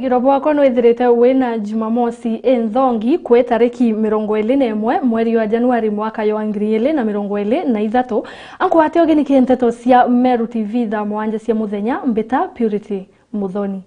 Wigiro bwako nwithirite wina Jumamosi enthongi kwe tariki 21 mweri wa Januari mwaka wa 2023 anko ate ogeni kenteto cia Meru Tv THAA MUGWANJA cia muthenya mbita Purity Muthoni.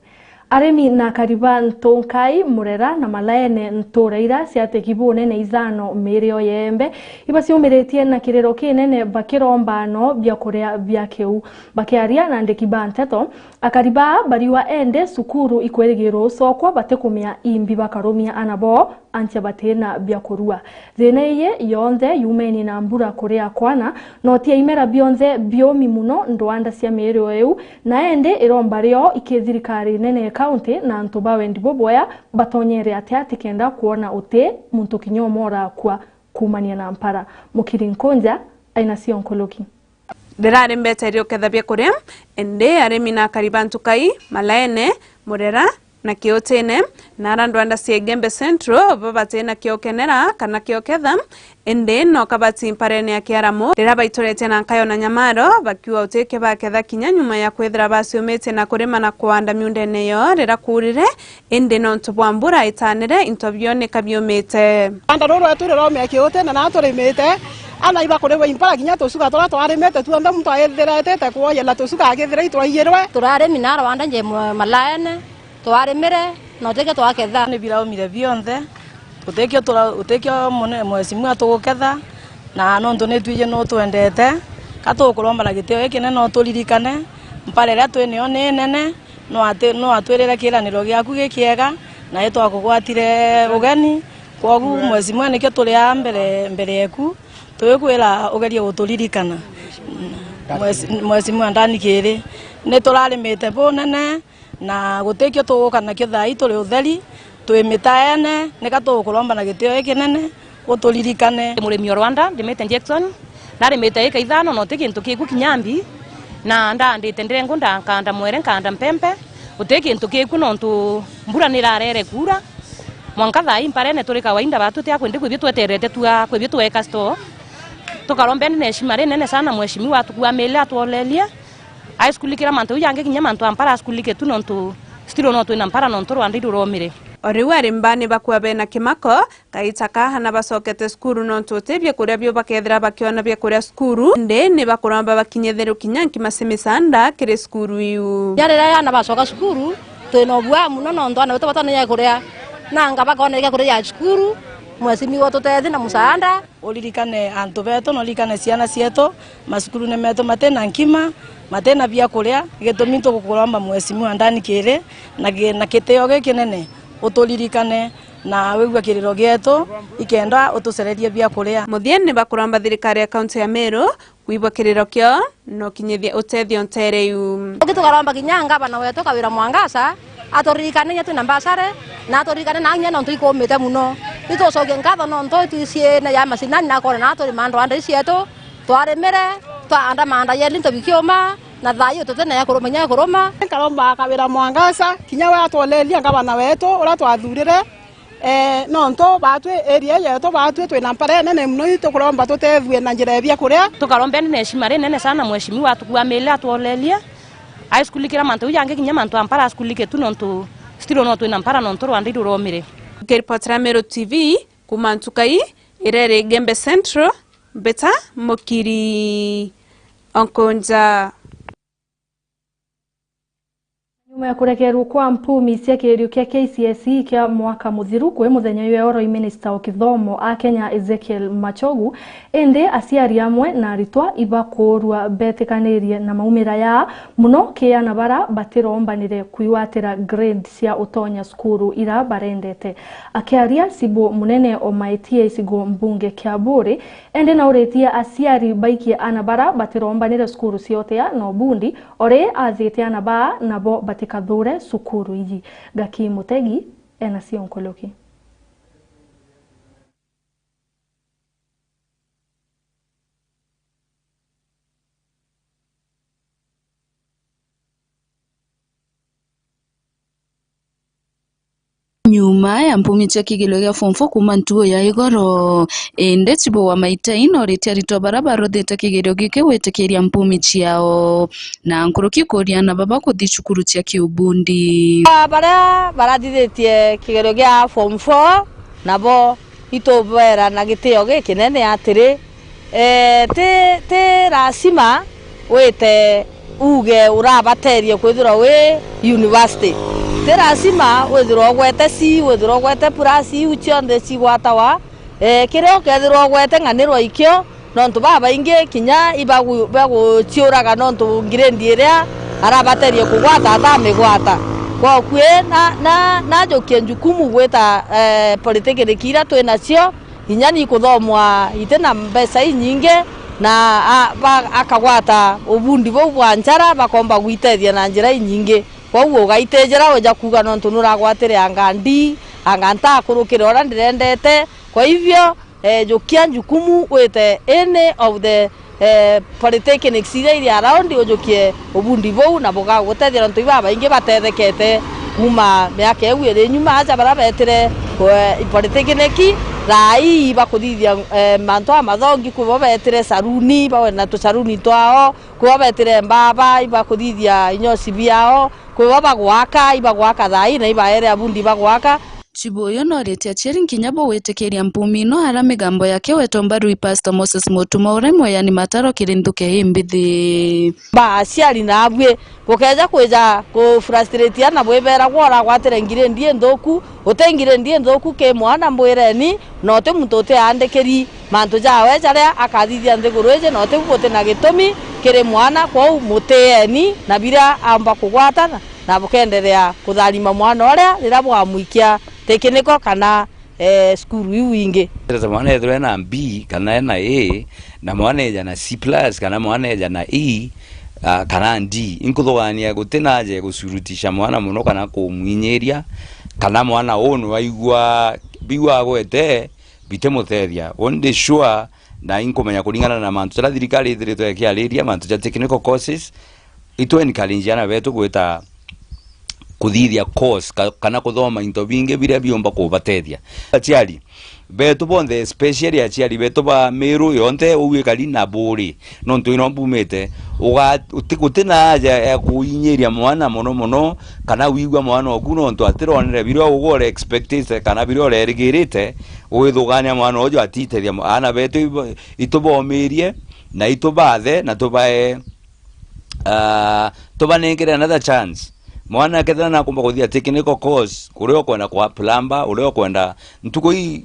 Aremi na kariba ntonkai murera na malaene ntoreira ciateki bonene izano mirio yembe ibasiumiretie na kirero kinene bakirombano bya kuria bya keu bakiaria na ndekiba nteto akariba bariwa ende sukuru ikwerigiro sokwa batekumia imbi bakarumia anabo antia batena bya kurua zeneye yonde yumeni na mbura kuria kwana notia imera bionze biomi muno ndwanda cia mirio eu na ende irombario ikethirikari nene county na ntuba wendi boboya batonyere ati kenda kuona ute muntu kinyomora kwa kumania na mpara mukirinkonja aina si onkoloki Derare mbeterio kethabia kuria ende aremi na karibantu kai malaene murera na kiotene na randwanda siegembe central babate na kiokenera kana kioketha ende no kabati mparene ya kiaramo rera baitorete na kayo na nyamaro bakiwa uteke baketha kinya nyuma ya kwethira basiomete na kurema na kuanda miundene yo rera kurire ende no ntobwambura itanire intobione kabiomete anda roro aturero me kiotene na atoremete ana iba kurewa impara kinya tosuka tora twaremete tuanda muntu ayetherete kuoyela tosuka agethira itwayerwe turare minara wanda nje malaene twaremere no teke twaketha ni bila umire bionthe utekio mwesimu atuguketha na no ntone twije no twendete katukuromba na gitio ekene no turirikane mpare ria twinio ni nene no atwirire kiraniro giaku gikiega na itwakugwatire ugeni kogu mwesimu nikio turi mbere yeku tukwira ugerie guturirikana mwesimu ndani kiri ni turarimite bonene na gutekio tuguka na kithai turi utheri twimitaene nikatukuromba na gitio ekinene uturirikane murimi wa Rwanda ndimete Jackson narimite ika ithano no tikintu kiku kinyambi na ndandite ndirengo ndankanda mwere nkanda mpempe utikintu kiku no ntu mbura nirarere kura mwanka thai mparene turi kawaida batu tia kwende kwibyo tweterete tua kwibyo tuweka store tukarombeni ne shimare nene sana mweshimi watu kwa mele atuolelia high school kira mantu yange kinya mantu ampara school ke tu nontu stilo no tu nampara nontu rwanda romire oriwari mbani bakwa bena kimako kaitaka hana basokete skuru nontu tebye kuria byo bakethira bakiona bya kuria skuru nde ne bakuramba bakinyethero kinyanki masemisanda kire skuru yu yarera yana basoka skuru twino bwa muno no ndo ana batana ya kuria nanga bakona ya kuria ya skuru mwesimi woto tethi na musanda uririkane antu beto no likane ciana cieto masukuru ne meto matena nkima matena bia kuria gitumi tugukuromba mwesimu ndani kire na kiteo gikinene uturirikane na wigwa kiriro gieto ikenda utucererie bia kuria muthieni bakuramba thirikari ya county ya Meru kuibwa kiriro kyo no kinyethia utethio ntereyu tukaromba kinyanga bana weto kawira mwangasa atorikane nyetu na mbasare na atorikane na nya no tuikomete muno itocoke ngatho no ntoi tuicie na ya masinani na kore na tori mando anda cietu twaremere twaanda manda yeli ntobikioma na thayo tutene ya kurumenya kuruma karomba kawira mwangasa kinya wa twolelia ngabana wetu ura twathurire no nto batwe area yetu batwe twina mpare nene muno itukuromba tutethwe na njira bia kuria tukarombeni ne shimare nene sana mweshimi watu kwa mele atuolelia high school kira mantu yange kinya mantu ampara school ke tu nontu stilo no tu nampara nontu rwanda romire Keripotera Meru TV kumantukai irere Gembe Central beta mokiri onkonja nyuma ya kurekerwo kwa mpumi cia kirio kia KCSE kia mwaka muthiru kwe muthenya ywe oro minister wa kithomo a Kenya Ezekiel Machogu ende aciari amwe na aritwa ibakurwa betekanirie na maumira ya muno kia na bara batirombanire kuiwatira grade cia utonya skuru ira barendete akiaria sibo munene o maitie isigo mbunge kia bure ende na uretia aciari baikie anabara batirombanire skuru ciote ya no bundi ore athite anaba nabo kadhure sukuru iji gaki mutegi ena si onkoloki nyuma ya mpumi cha kigilo ya form 4 kuma ntuo ya igoro ende chibo wa maita ino retiarito barabara theta kigilo gike wetekeria mpumi chiao na nkoroki koria na baba ko dichukuru cha kiubundi barathithetie kigelo gya form 4 nabo itobera na giteo gikinene atiri te rasima wete uge urabaterie kwithira we university te rasima withira gwete si withira gwete purasi uchionde si gwatawa kireo kethira gwete nganirwa ikio nontu baba inge kinya ibagu chiuraga nontu grade iria arabaterie kugwata tamigwata kwa kwe na jokia njukumu gweta politiki ira twinacio inya ni kuthomwa itena mbeca nyingi na akagwata ubundi bwo bwanjara bakomba gwitethia na njira nyingi kwa ugo gaitejera weja kuga nontu nuragwatire angandi anganta kurukira ora ndirendete kwa hivyo jokia njukumu wete any of the polytechnics ira around ojokie ubundi bwo na boga gutethia nontu baba ingi batethekete kuma miaka ewu iri nyuma aja barabetire polytechnic rai bakuthithia manto amathongi kuba betire saruni bawe na tu saruni twao kuba betire mbaba ibakuthithia inyosi biao kuba bagwaka thai na ibaere abundi bagwaka Chiboyo no retia cheri kinyabo wetekeria mpumi no hara migambo yake wetombaru Pastor Moses Motuma uremwe yani mataro kirinduke himbithi ba aciari na abwe bokeja kweja ko frustrate na bwebera gwora gwatire ngire ndie ndoku utengire ndie ndoku ke mwana mbwireni no te mutote andekeri manto jawe jaria akathithia nthiguruje no te gubote na gitumi kire mwana kwa muteeni na bira amba kugwatana na bukenderea kuthalima mwana oria rira bwamuikia tekiniko kana skuru iwingi mwana ethwe na B kana na A na mwana eja na C+ kana mwana eja na E kana D inkuthogania gutinaje gusurutisha mwana muno kana kumwinyeria kana mwana onu waigwa biwa gwete bitemutethia onde sure na inkumenya kuringana na mantu tira thirikari ithirito yakiariria mantu ja technical courses itweni kalinjana betu gweta kuthithia course kana kuthoma into binge biria biomba kubatethia aciari betu bonde especially aciari betu ba Meru yonte uwikali na buri nontu ino mbumete utina aja ya kuinyeria mwana mono kana wigwa mwana oguno nontu atironere birio ugore expectate kana birio regirite withugania mwana ojo atitethia ana betu itubomirie na itubathe na tubae tubanengere another chance mwana kethana na kumba kuthia technical course kurio kwenda kwa plumber urio kwenda ntuko hii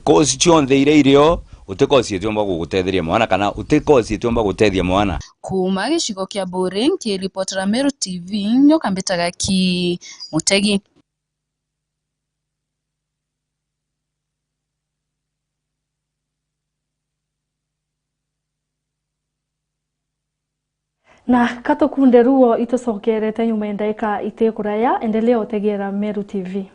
course chionde irio utekosi etomba gugutetheria mwana kana utekosi etomba gutethia mwana kuma gicigo kia Boring ki reporter Meru TV nyoka mbetaga ki Mutegi na katokunde ruo itosokerete nyuma endaika itekuraya endelea utegera Meru TV.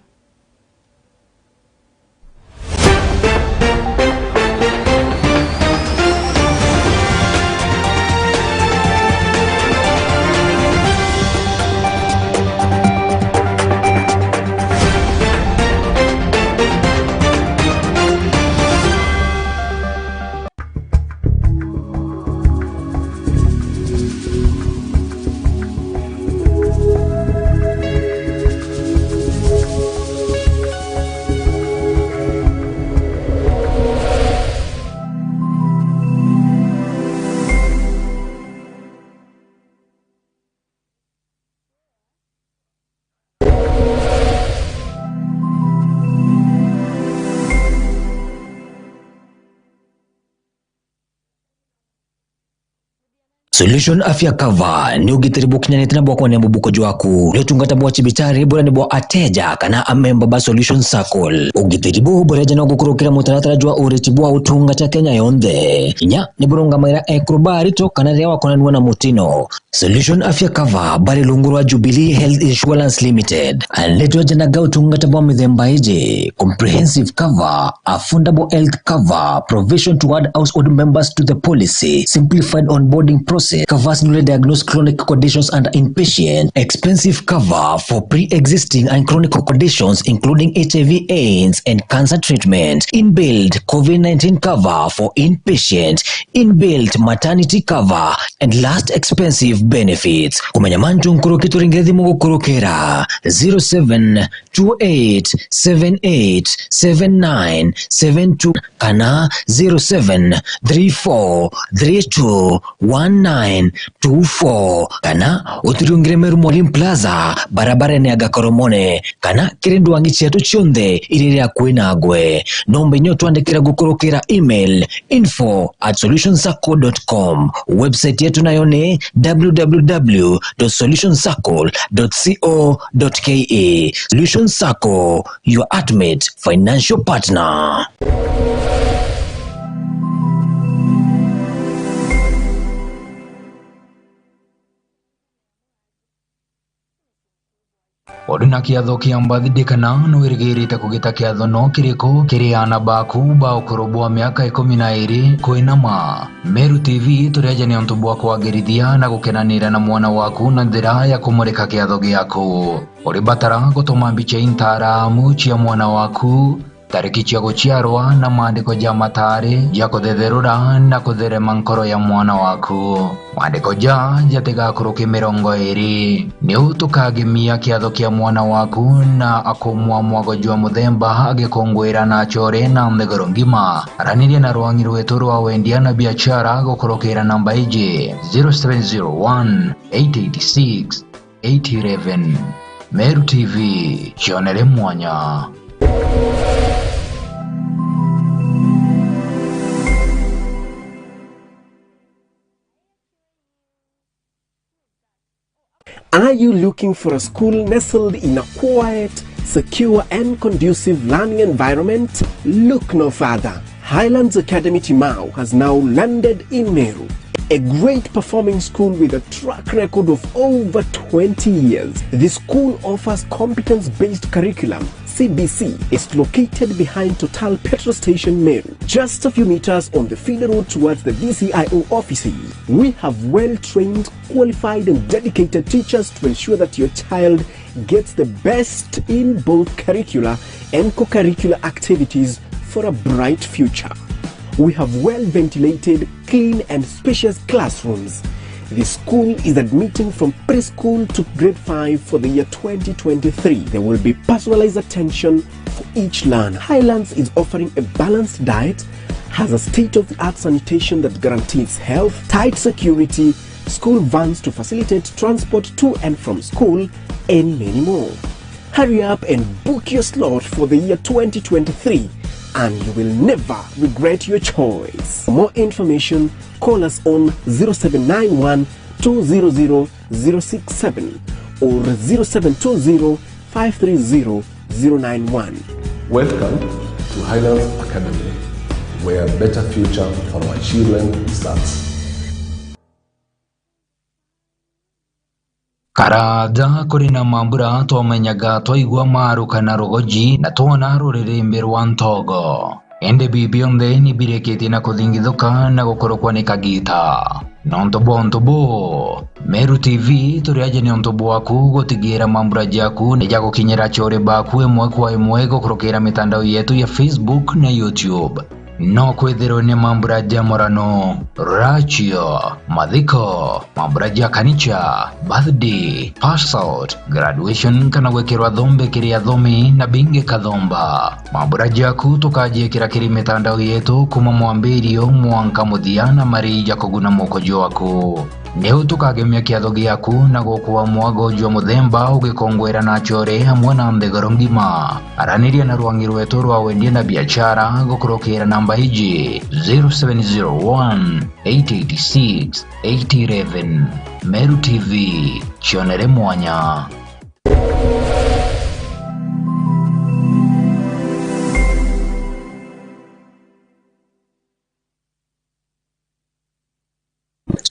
Solution Afya Cover ni ugitiri bukinyanite na bwako ne mbubuko jwaku ni utungata bwa chibitari bora ni bwa ateja kana amemba ba Solution Circle ugitiri bu boreja na gukurukira mutaratara jwa uriti bwa utungata Kenya yonde inya ni burunga maira ekrobari to kana rewa konanwa na mutino Solution Afya Cover bari lungurwa Jubilee Health Insurance Limited aleto jana ga utungata bwa mithemba ije comprehensive cover, affordable health cover, provision to add household members to the policy, simplified onboarding process diagnosis, covers newly diagnosed chronic conditions and inpatient, expensive cover for pre-existing and chronic conditions including HIV/AIDS and cancer treatment, inbuilt COVID-19 cover for inpatient, inbuilt maternity cover, and last expensive benefits. Kumenya mantu nkurokitu ringezi mungu kurokera 0728787972 kana 0734321924 kana uturiungire Meru Mwalimu Plaza barabara ni agakoromone kana kirindu wangi chetu chunde iriri akwinagwe nombe nyoto andikira gukorokera email info@solutionscircle.com. Website yetu nayo ni www.solutionscircle.co.ke. Solution Circle, your ultimate financial partner. Oduna kiatho kiambathidikana nwirigirite kugita kiatho no kiriko kiriana baku ba ukurubwa miaka 12 kwinama. Meru TV tureje ni ontu bwa kwagirithia na gukenanira na mwana waku na njira ya kumurika kiatho giaku. Uri batara gutuma mbica intaramu cia mwana waku, tariki cia guciarwa na maandiko ja matari ya kuthetherura na kutherema nkoro ya mwana waku. Maandiko ja jatigakuruki 20 ni utukagemia kiatho kia mwana waku na akumwa mwago jwa muthemba agikongwira na chore na mthegoro ngima. Araniria na rwangi rwetu rwa wendia na biashara gukurukira namba iji 0701 886 811. Meru TV, chionere mwanya. Are you looking for a school nestled in a quiet, secure and conducive learning environment? Look no further. Highlands Academy Timau has now landed in Meru. A great performing school with a track record of over 20 years. The school offers competence-based curriculum. CBC is located behind Total Petrol Station Meru, just a few meters on the feeder road towards the DCIO offices. We have well-trained, qualified and dedicated teachers to ensure that your child gets the best in both curricular and co-curricular activities for a bright future. We have well-ventilated, clean and spacious classrooms. The school is admitting from preschool to grade 5 for the year 2023. There will be personalized attention for each learner. Highlands is offering a balanced diet, has a state-of-the-art sanitation that guarantees health, tight security, school vans to facilitate transport to and from school, and many more. Hurry up and book your slot for the year 2023. And you will never regret your choice. For more information, call us on 0791 200 067 or 0720 530 091. Welcome to Highlands Academy, where a better future for our children starts. Karada kurina mambura twamenyaga twaigua maru kana rogoji na twona rurire rwa ntogo. Ende bibionde ni bireketi na kuthingithuka na gukorokwa ni kagita. Nontobo Meru TV turiaje ni ontobo waku gutigira mambura jaku ni jago kinyera chore baku emwe kwa emwe gukorokera mitandao yetu ya Facebook na YouTube. No kwethero ni mambura jamorano, rachio, madhiko, mambura kanicha, birthday, pass out, graduation kana wekerwa dhombe kiria dhomi na binge kadhomba. Mambura jaku tukaje kiri mitandao yetu kuma mwambirio mwanka muthiana marija kuguna mokojo waku. Neu tukagemia kiatho giaku na gukuwa mwago jwa muthemba ugikongwera na chore hamwe na mthegoro ngima. Araniria na rwangi rwetu rwa wendia na biashara gukurokera namba iji 0701 886 811. Meru TV, chionere mwanya.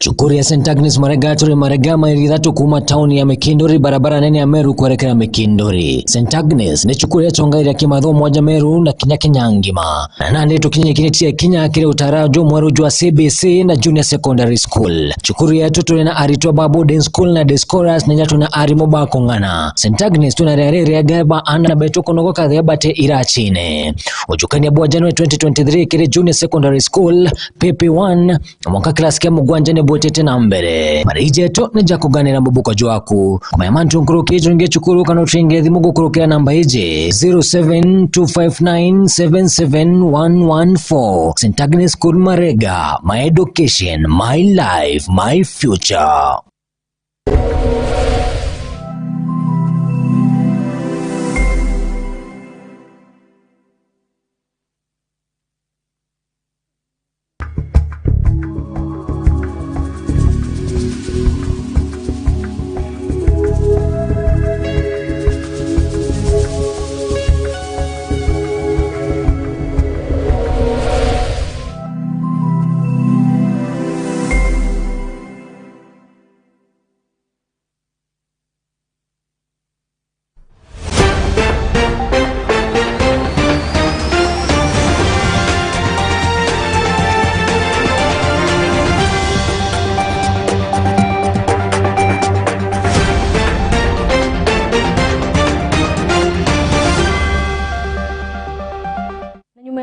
Chukuri ya St. Agnes Marega turi Marega maili 3 kuma tauni ya Mikindori barabara nene ya Meru kuelekea Mikindori. St. Agnes ni chukuri ya chongairi ya kimatho moja Meru na kinya kinyangima. Na nande tukinye kinetia kinya kile utarajo mwaru jua CBC na Junior Secondary School. Chukuri ya tutu na aritwa Boarding School na Descoras na nyatu na arimoba kongana. St. Agnes tunarere ya gaba ana na beto konogo kadhe bate irachine. Ujukani ya bua January 2023 kile Junior Secondary School PP1 mwaka klasi kia MUGWANJA botete na mbere marije to neja kuganira mubuko jwaku kuma yamantu nkuruke jonge chukuru kano tringe dhimugo kurukira namba ije 0725977114 St. Agnes School Marega, my education, my life, my future.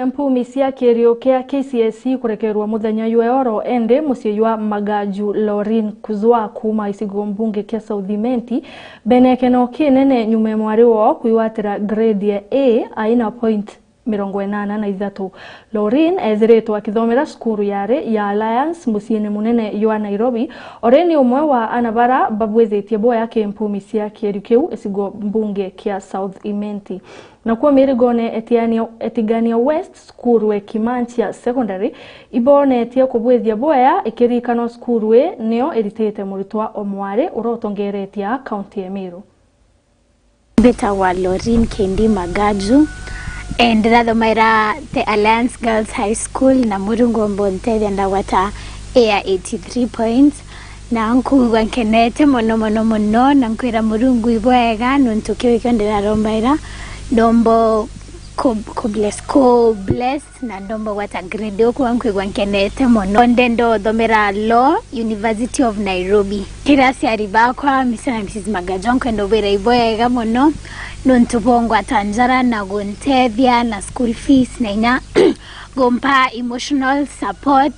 Mpumisia kerio kia KCSE kurekerwa muthenya yueoro ende musiwa Magaju Lorin kuzwa kuma isigo mbunge kia Southimenti benekeno kinene nyume mwari wo kuiwatira grade ya A aina point 83. Lorin eziretwa akithomera skuru yare ya Alliance musiene munene yua Nairobi oreni umwe wa anabara babwezetie boya ke mpumisia kerio kiu isigo mbunge kia Southimenti. Na kuwa mirigone etigania West skuru Kimanchia Secondary ibone etia kubwethia boya ikirikano skuru neo eritete muritwa omware urotongeretia county ya Meru. Beta wa Lorin Kendi Magaju and rathomaira the Alliance Girls High School na Murungo Mbonte and wata air 83 points na nkuwa nkenete mono na nkwira Murungu ibwega nuntukiwe kondera rombaira dombo ko bless na dombo wata grade okwa nkwigwa nkenete mono ndendo domera law University of Nairobi kirasi aribakwa misana Mrs. Magajon kwendo bera iboyega mono nontubongwa tanjara na gontethia na school fees na ina gompa emotional support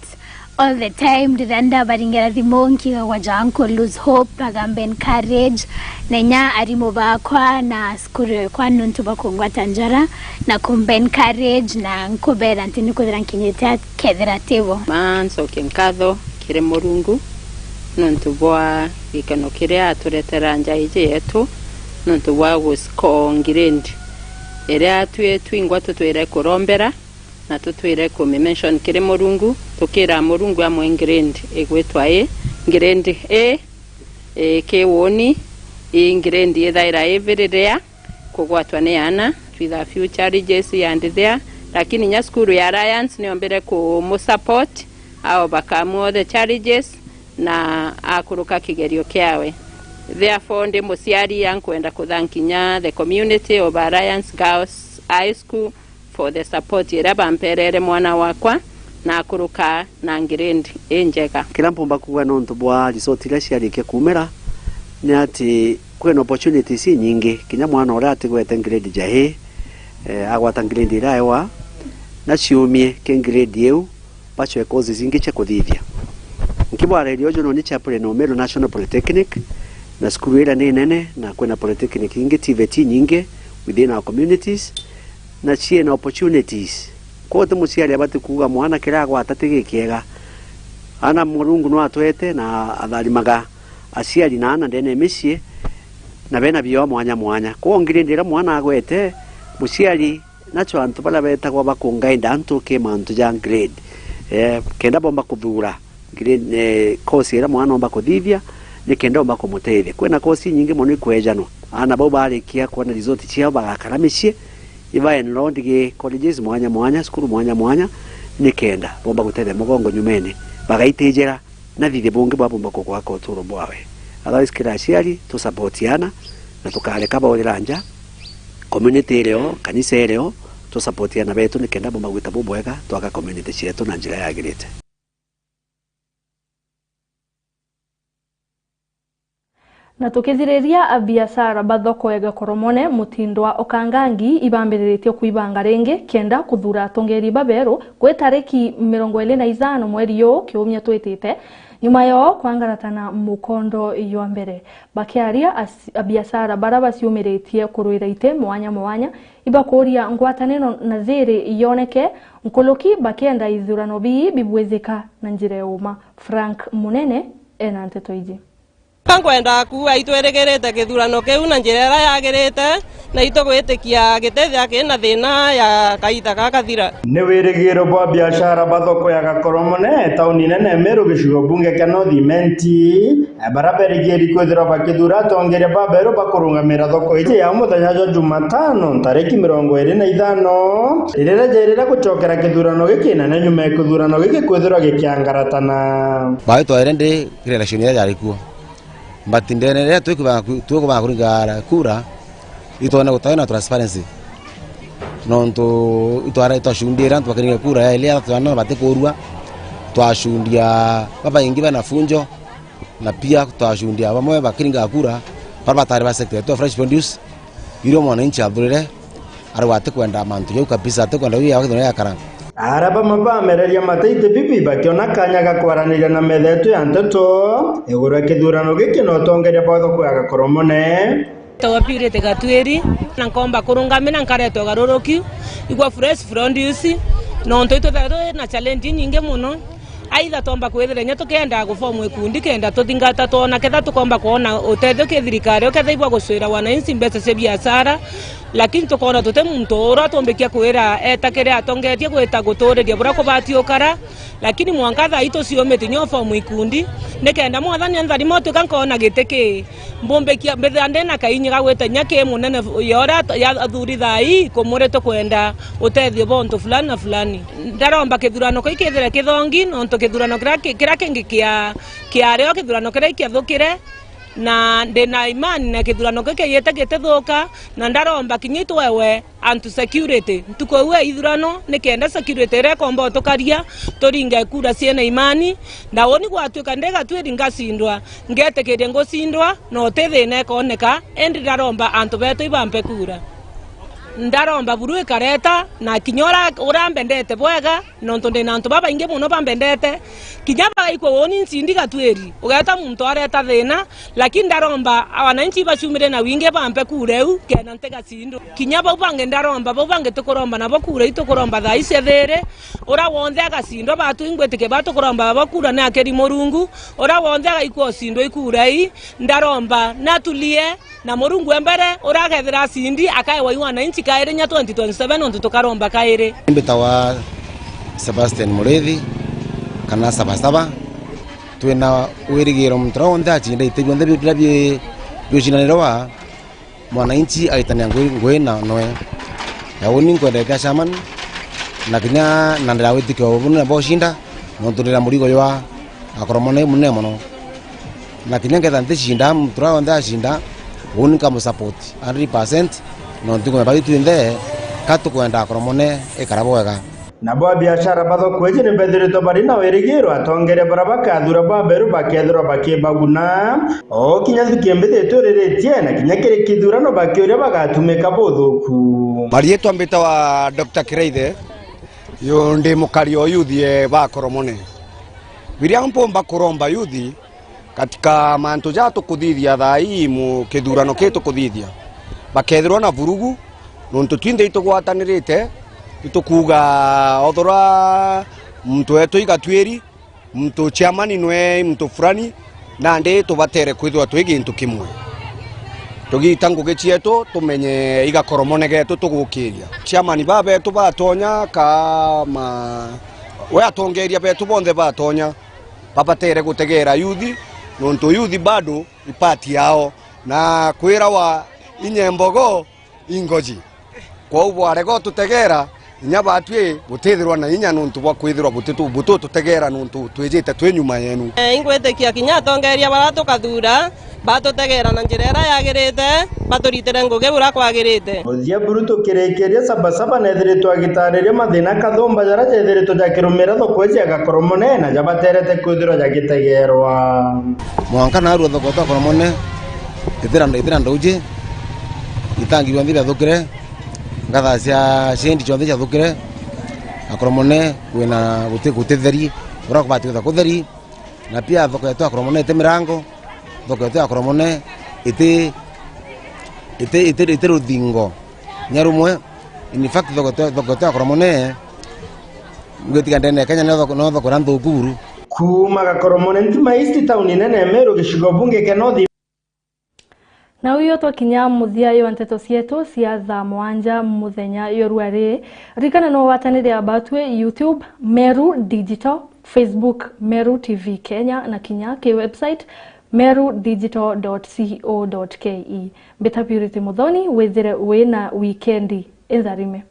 all the time diranda baringera thimonki wa janko lose hope bagambe encourage nenya arimo bakwa na skuru kwa nuntu bakongwa tanjara na kumbe encourage na nkobera ntini kodera nkinyeta kethera tevo manso kenkatho kire Murungu nuntu bwa ikano kire aturetera njaije yetu nuntu bwa guskongirend ere atwe twingwa tutwire kurombera na tutwire ku mention kire Murungu tukira Murungu amwe grade egwetwa grade ke woni grade yethaira everywhere kugwatwa ne ana with a few challenges and there lakini nya skuru ya Alliance ni ombere ku mu support au bakamu the challenges na akuruka kigerio kiawe. Therefore ndi musiari yankwenda kuthankinya the community of Alliance Girls High School for the support iraba mperere mwana wakwa na kuruka na ngirindi enjeka kila mpomba kuwa nonto bwa resort ila ciarike kumera ni ati kwena opportunities nyingi kinya mwana ora ati gweta grade jahe agwata grade iraewa na ciumie ke grade yeu pacho kozi zingi cha kuthithia nkibwa radio jono ni chapel no Meru National Polytechnic na skuru ila ni nene na kwena polytechnic nyingi TVT nyingi within our communities na chie na opportunities ko te musiari abate kuga mwana kiragwa atatege kiega ana Murungu no atwete na atharimaga aciari na ana ndene micie na bena bio mwanya ko ngirindira mwana agwete musiari nacho antu bala beta kwa bakungainda antu ke mantu ja grade kenda bomba kuthura grade course ira mwana omba kuthithia ni kenda omba kumutethia kwena course nyingi muno ikwejano ana bo barikia kwa na result ciao bagakara micie iva enrolled ge colleges mwanya skuru mwanya ni kenda bomba gutethia mugongo nyumene bagaitejera na thithi bungi bwabumba kugwaka uturo bwawe otherwise kira aciari tusapotiana na tukareka baurira nja community ileo kanisa ileo tusapotiana betu nikenda bomba gwita bubwega twaka community cietu na njira yagirite. Na tukithiriria biashara bathoko ega koromone mutindwa okangangi ibambiriritio kuibanga ringi kenda kuthura atongeri baberu kwi tariki 25 mweri yo kiumia twitite nyuma yo kwangaratana mukondo yo mbere bakiaria biashara baraba ciumiritie kuruira ite mwanya ibakuria ngwataneno na ziri yoneke nkoloki bakenda ithurano bibwezeka na njire uma. Frank Munene ena nteto iji. Kankwenda kuwa itweregerete githurano kiu na njira ira yagirite na itugwitikia gitethia kina thina ya kaita gakathira ni wirigiro bwa biashara bathoko ya gakoromone tauni nene Meru gicigo bunge kia North Imenti baraberigeri kwithira bakithura atongeria baberu bakurungamira thoko iji ya muthenya jo Jumatano tariki 25 rirejerera gucokera githurano giki na nyuma githurano giki kwithira gikiangaratana baito irende election ya yarikuo batindene tukuba kuringara kura itona gutana transparency nonto itwara itashundira twakiringa kura ya ile atwana batekorua twashundia baba ingi bana funjo na pia twashundia bamwe bakiringa kura barbatari ba sector to fresh produce iro mwananchi aburire arwate kwenda mantu yo kabisa tekwenda wiya wakithona yakara araba mabamereria mateite bibi bakiona kanya gakwaranira na methetu ya nteto igura kithurano giki no tongeria bathoko ya gakoromone tawapirete gatweri na nkomba kurungamina nkareto garoroki igwa fresh produce no ntoito na challenge nyinge muno aitha tomba kwethira nya tukenda gufomu ikundi kenda tuthingata tona ketha tukomba kuona utethio kithirikari uketha ibwa gucwira wananchi mbeca cia biashara lakini tukona tute muntu ura tombekia kwira etakire atongetie gwita guturiria bura kubati ukara lakini mwangatha ito ciomete nyofa mu ikundi nekenda mwathani anthari motu kankona giteke mbombekia mbethande na kainyiga gwita nyake munene yora ya athuri thai kumurete kwenda utethio bonto fulani na fulani ndaromba kithurano kithire kithongi nonto kithurano kira kingi kia reo kithurano kira ikiathukire na ndena imani na kithurano kike yetegete thuka na ndaromba kinyitu wewe antu security tukowe ithurano nikenda security rekombo tukaria turinga kura ciena imani na woni gwatuika ndega twiringa cindwa ngetekeria ngocindwa no tethine koneka endi ndaromba antu betu ibampe kura ndaromba buru ikareta na kinyora urambendete bwega nonto ndina antu baba inge muno bambendete kinyaba iko woni ncindi gatweri ugeta muntu areta thina lakini ndaromba wananchi bacumire na winge bampe kureu kena ntega cindo kinyaba ubange ndaromba bubange tukuromba na bakure itukuromba tha ice there ura wonthe agacindo batu ingwetike batukuromba bakura na akeri murungu ura wonthe agaikwo cindo ikurei ndaromba natulie na murungu embere uragethira cindi akaewa wananchi kaire nya 2027 onto tukaromba kaire mbetawa Sebastian Murethi kana sabasaba twena wirigiro mtro nda chinda itebyo nda byo byoshinaniro wa mwananchi aitania ngwe na noe yawoni nkwenda ka shaman na kinya nandira witike obunu na boshinda nonturira murigo ywa akoromone munne mono na kinya ngetha ntishinda mtro nda shinda woni kama support 100% nontuko ba twinde katukwenda akoromone ekarabwega nabo biashara bathoko iji nibethirito bari na wirigiro atongere barabaka thura baberu bakethirwa bakibaguna o kinya thikiembithitwo riritie na kinya kiri kithurano bakiuria bagatumika buthuku marietu ambita wa Dr. Kireithe yo ndi mukario yuthi ba koromone biria mpomba kuromba yuthi katika mantu ja tukuthithia thai mu kithurano kitu kuthithia bakethirwa na vurugu nontu twinde itugwatanirite itukuga othora mtu wetu igatweri mtu chairman nwe mtu fulani na ndi tubatere kwithwa twigintu kimwe tugitangu gicietu tumenye igakoromone getu tugukiria chairman babe tubatonya kama we atongeria betu bonthe batonya babatere gutegera yuthi nontu yuthi bado ipati yao na kwira wa inyembogo ingoji kwa ubu arego tutegera inya batwe butethirwa na inya nuntu bwa kwithirwa butu tutegera nuntu twijite twi nyuma yenu ingwetekia kinya tongeria baratu kathura batutegera na njira ira yagirite baturitire ngugi bura kwagirite Muthia Bruto kirekeria sabasaba nethiritwo agitariria mathina kathomba jara jethiritwo jakirumira thoko cia gakoromone na jabaterete kwithirwa jakitegerwa mwanka na ruo thoko ta koromone ithira ndauji itangi wandi bathukire ngatha cia cendi chothe cia thukire akoromone wina gutitheri ura kubatitha kutheri na pia thoko yetu akoromone ite mirango thoko yetu akoromone ite ruthingo nyarumwe in fact thoko yetu akoromone ngwetiga ndene Kenya no thoko randukuru kuma gakoromone ntima East Town nene Meru gicigo bunge kia North. Na uyo twakinya muthia yo nteto cietu cia thaa mwanja muthenya yorwari rikana no watanire abatwe YouTube Meru Digital, Facebook Meru TV Kenya na kinya ke website merudigital.co.ke. Beta Purity Muthoni wethire wina weekendi intharime.